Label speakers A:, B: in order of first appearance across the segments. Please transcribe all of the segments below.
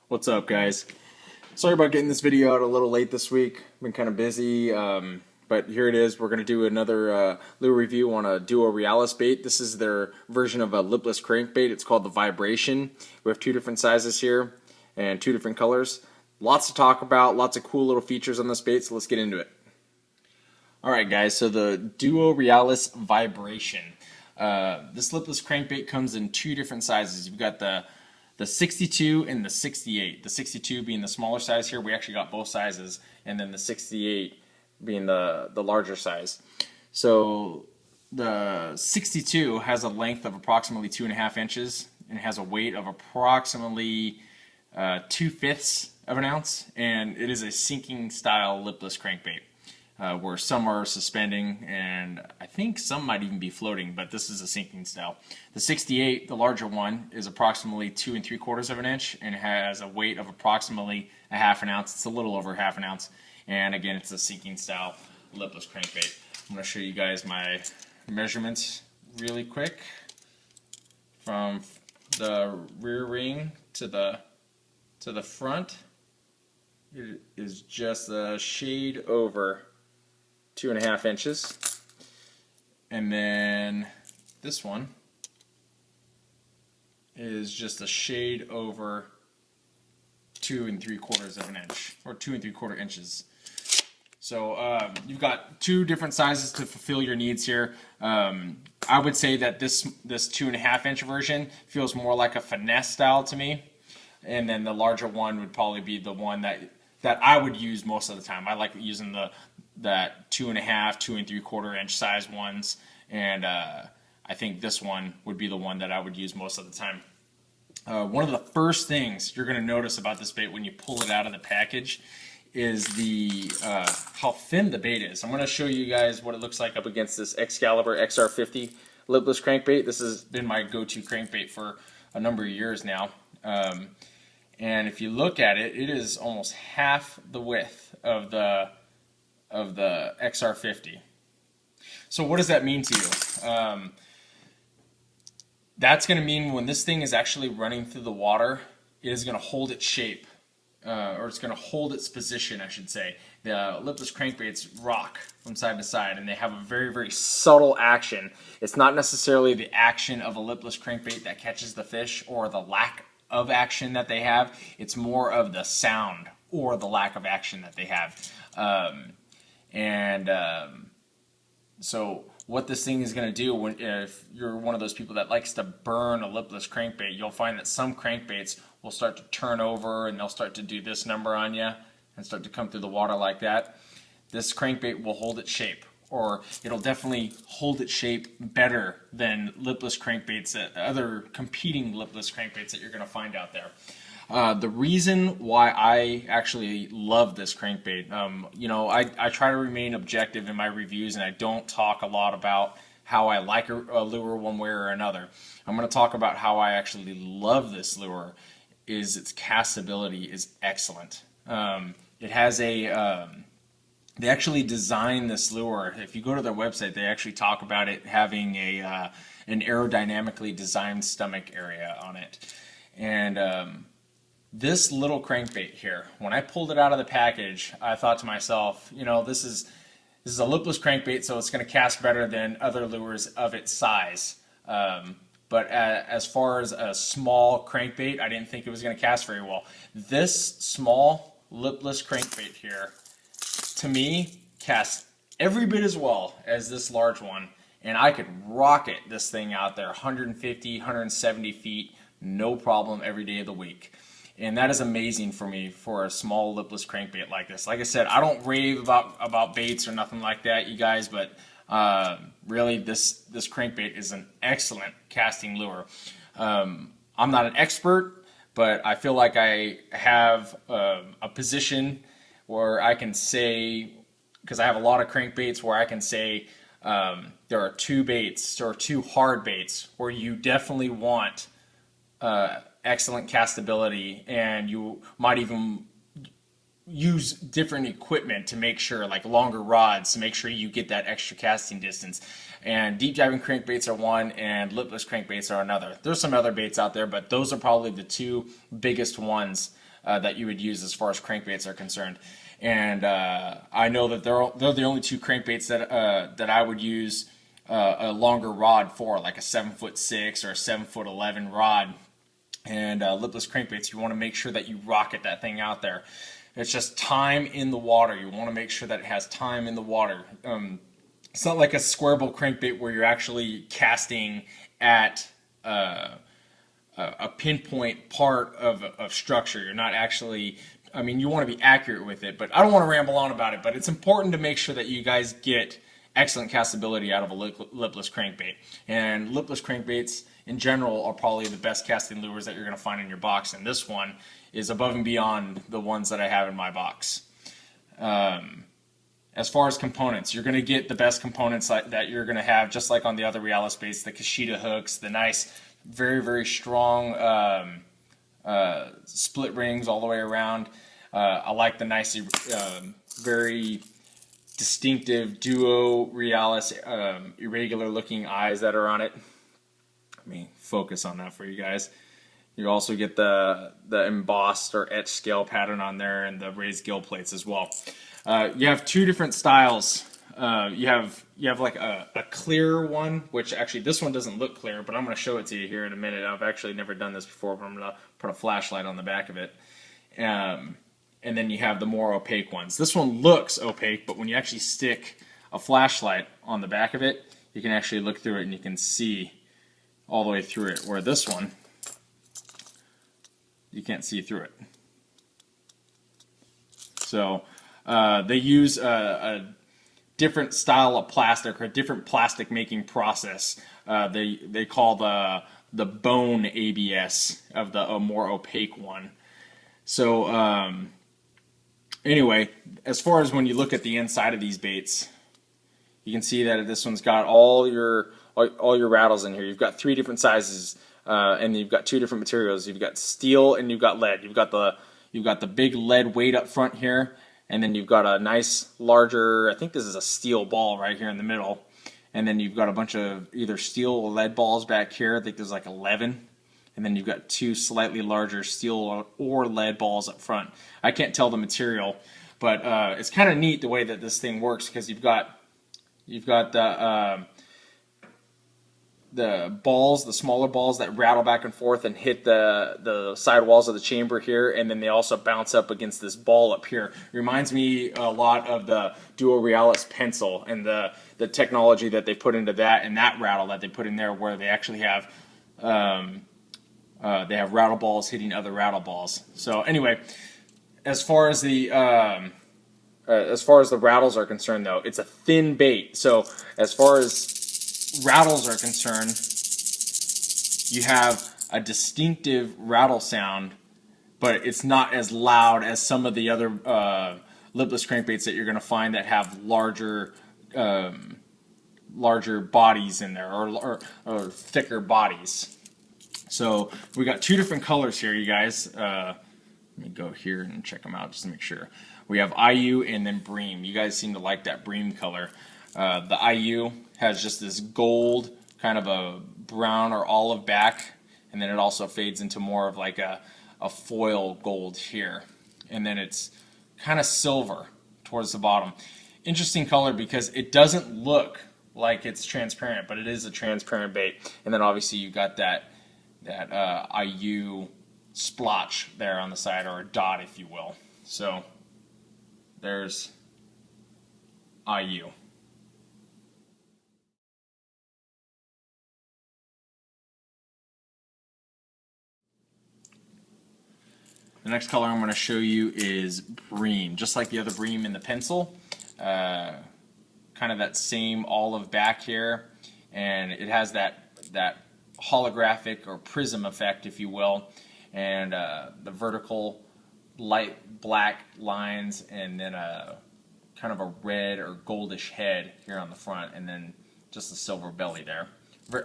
A: What's up, guys? Sorry about getting this video out a little late this week. Been kind of busy, but here it is. We're going to do another lure review on a DUO Realis bait. This is their version of a lipless crankbait. It's called the Vibration. We have two different sizes here and two different colors. Lots to talk about, lots of cool little features on this bait, so let's get into it. Alright guys, so the DUO Realis Vibration. This lipless crankbait comes in two different sizes. You've got the 62 and the 68. The 62 being the smaller size here. We actually got both sizes, and then the 68 being the larger size. So the 62 has a length of approximately 2.5 inches and has a weight of approximately 2/5 of an ounce, and it is a sinking style lipless crankbait. Where some are suspending and I think some might even be floating, but this is a sinking style. The 68, the larger one, is approximately 2 3/4 of an inch and has a weight of approximately 1/2 ounce. It's a little over 1/2 ounce, and again, it's a sinking style lipless crankbait. I'm going to show you guys my measurements really quick from the rear ring to the front. It is just a shade over 2.5 inches, and then this one is just a shade over 2 3/4 of an inch, or 2 3/4 inches. So you've got two different sizes to fulfill your needs here. I would say that this 2.5 inch version feels more like a finesse style to me, and then the larger one would probably be the one that I would use most of the time. I like using that 2.5, 2 3/4 inch size ones, and I think this one would be the one that I would use most of the time. One of the first things you're going to notice about this bait when you pull it out of the package is how thin the bait is. I'm going to show you guys what it looks like up against this Excalibur XR50 lipless crankbait. This has been my go-to crankbait for a number of years now. And if you look at it, it is almost half the width of the XR50. So what does that mean to you? That's going to mean when this thing is actually running through the water, it is going to hold its shape, or it's going to hold its position, I should say. The lipless crankbaits rock from side to side, and they have a very, very subtle action. It's not necessarily the action of a lipless crankbait that catches the fish, or the lack of action that they have. It's more of the sound or the lack of action that they have. So what this thing is going to do, if you're one of those people that likes to burn a lipless crankbait, you'll find that some crankbaits will start to turn over and they'll start to do this number on you and start to come through the water like that. This crankbait will hold its shape, or it'll definitely hold its shape better than lipless crankbaits, other competing lipless crankbaits that you're going to find out there. The reason why I actually love this crankbait, I try to remain objective in my reviews, and I don't talk a lot about how I like a lure one way or another. I'm going to talk about how I actually love this lure. Is its castability is excellent. It has they actually designed this lure. If you go to their website, they actually talk about it having an aerodynamically designed stomach area on it. And this little crankbait here, when I pulled it out of the package, I thought to myself, this is a lipless crankbait, so it's going to cast better than other lures of its size. But as far as a small crankbait, I didn't think it was going to cast very well. This small lipless crankbait here, to me, casts every bit as well as this large one, and I could rocket this thing out there 150, 170 feet, no problem, every day of the week. And that is amazing for me for a small lipless crankbait like this. Like I said, I don't rave about baits or nothing like that, you guys, but really this crankbait is an excellent casting lure. I'm not an expert, but I feel like I have a position where I can say, because I have a lot of crankbaits, where I can say there are two baits or two hard baits where you definitely want excellent castability, and you might even use different equipment to make sure, like longer rods, to make sure you get that extra casting distance. And deep diving crankbaits are one, and lipless crankbaits are another. There's some other baits out there, but those are probably the two biggest ones that you would use as far as crankbaits are concerned. And I know that they're the only two crankbaits that I would use a longer rod for, like a 7'6" or a 7'11" rod. And lipless crankbaits, you want to make sure that you rocket that thing out there. It's just time in the water. You want to make sure that it has time in the water. It's not like a square bill crankbait where you're actually casting at a pinpoint part of structure. You're not actually, I mean, you want to be accurate with it, but I don't want to ramble on about it, but it's important to make sure that you guys get excellent castability out of a lipless crankbait. And lipless crankbaits in general are probably the best casting lures that you're going to find in your box, and this one is above and beyond the ones that I have in my box. As far as components, you're going to get the best components that you're going to have, just like on the other Realis baits, the Kashida hooks, the nice, very, very strong split rings all the way around. I like the nice, very distinctive DUO Realis irregular looking eyes that are on it. Let me focus on that for you guys. You also get the embossed or etched scale pattern on there and the raised gill plates as well. You have two different styles. You have like a clear one, which actually this one doesn't look clear, but I'm going to show it to you here in a minute. I've actually never done this before, but I'm going to put a flashlight on the back of it. And then you have the more opaque ones. This one looks opaque, but when you actually stick a flashlight on the back of it, you can actually look through it and you can see all the way through it, where this one, you can't see through it. So they use a different style of plastic, or a different plastic making process. They call the bone ABS of the more opaque one. So anyway, as far as when you look at the inside of these baits, you can see that this one's got all your rattles in here. You've got three different sizes, and you've got two different materials. You've got steel and you've got lead. You've got the big lead weight up front here, and then you've got a nice larger, I think this is a steel ball right here in the middle, and then you've got a bunch of either steel or lead balls back here. I think there's like 11, and then you've got two slightly larger steel or lead balls up front. I can't tell the material, but it's kind of neat the way that this thing works, because you've got the balls, the smaller balls that rattle back and forth and hit the side walls of the chamber here, and then they also bounce up against this ball up here. It reminds me a lot of the DUO Realis pencil and the technology that they put into that, and that rattle that they put in there, where they actually have rattle balls hitting other rattle balls. So anyway, as far as the rattles are concerned, though, it's a thin bait. So as far as rattles are concerned, you have a distinctive rattle sound, but it's not as loud as some of the other lipless crankbaits that you're going to find that have larger bodies in there, or thicker bodies. So we got two different colors here, you guys. Let me go here and check them out just to make sure. We have IU and then Bream. You guys seem to like that Bream color. The IU has just this gold, kind of a brown or olive back, and then it also fades into more of like a foil gold here. And then it's kind of silver towards the bottom. Interesting color because it doesn't look like it's transparent, but it is a transparent bait. And then obviously you got that IU splotch there on the side, or a dot if you will. So there's IU. The next color I'm going to show you is Bream. Just like the other Bream in the pencil, kind of that same olive back here, and it has that holographic or prism effect, if you will, and the vertical light black lines, and then a kind of a red or goldish head here on the front, and then just a silver belly there.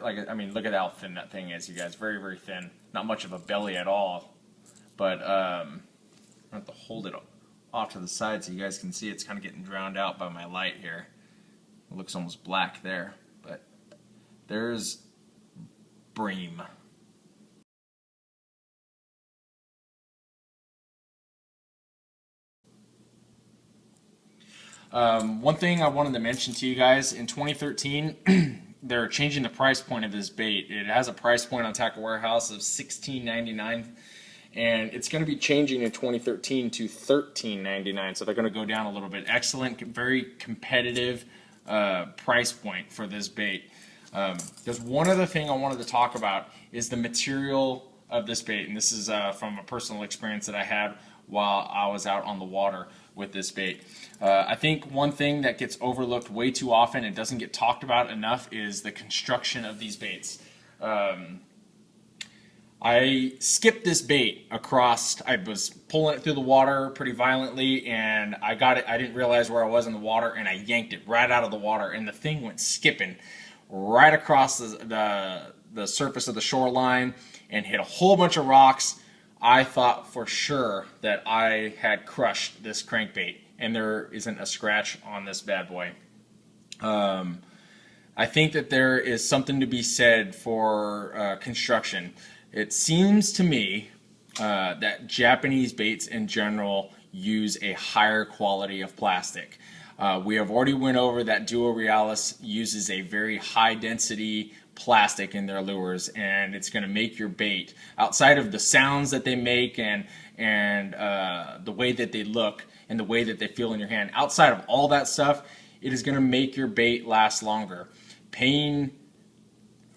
A: I mean, look at how thin that thing is, you guys. Very, very thin. Not much of a belly at all. But I have to hold it off to the side so you guys can see. It's kind of getting drowned out by my light here. It looks almost black there, but there's Bream. One thing I wanted to mention to you guys, in 2013, they're changing the price point of this bait. It has a price point on Tackle Warehouse of $16.99, and it's going to be changing in 2013 to $13.99, so they're going to go down a little bit. Excellent, very competitive price point for this bait. There's one other thing I wanted to talk about is the material of this bait, and this is from a personal experience that I had while I was out on the water with this bait. I think one thing that gets overlooked way too often and doesn't get talked about enough is the construction of these baits. I skipped this bait across. I was pulling it through the water pretty violently, and I got it. I didn't realize where I was in the water, and I yanked it right out of the water, and the thing went skipping right across the surface of the shoreline and hit a whole bunch of rocks. I thought for sure that I had crushed this crankbait, and there isn't a scratch on this bad boy. I think that there is something to be said for construction. It seems to me that Japanese baits in general use a higher quality of plastic. We have already went over that DUO Realis uses a very high density plastic in their lures, and it's going to make your bait, outside of the sounds that they make and the way that they look and the way that they feel in your hand, outside of all that stuff, it is going to make your bait last longer. Paying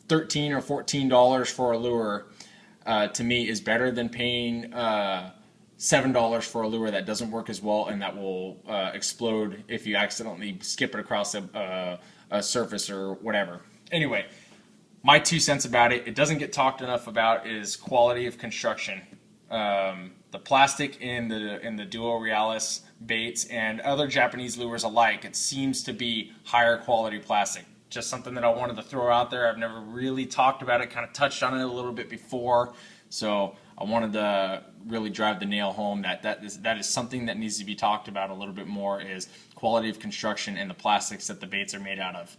A: $13 or $14 for a lure to me is better than paying $7 for a lure that doesn't work as well and that will explode if you accidentally skip it across a surface or whatever. Anyway, my 2 cents about it, it doesn't get talked enough about, is quality of construction. The plastic in the DUO Realis baits and other Japanese lures alike, it seems to be higher quality plastic. Just something that I wanted to throw out there. I've never really talked about it, kind of touched on it a little bit before, so I wanted to really drive the nail home that is something that needs to be talked about a little bit more, is quality of construction and the plastics that the baits are made out of.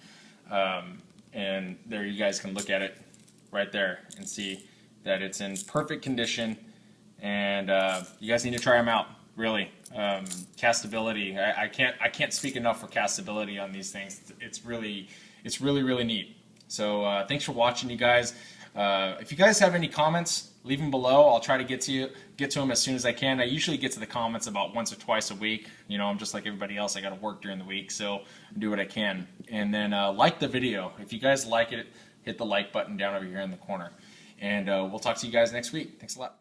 A: And there you guys can look at it right there and see that it's in perfect condition, and you guys need to try them out, really. Castability, I can't speak enough for castability on these things. It's really neat. So thanks for watching, you guys. If you guys have any comments, leave them below. I'll try to get to them as soon as I can. I usually get to the comments about once or twice a week. You know, I'm just like everybody else. I got to work during the week, so I do what I can. And then like the video. If you guys like it, hit the like button down over here in the corner. And we'll talk to you guys next week. Thanks a lot.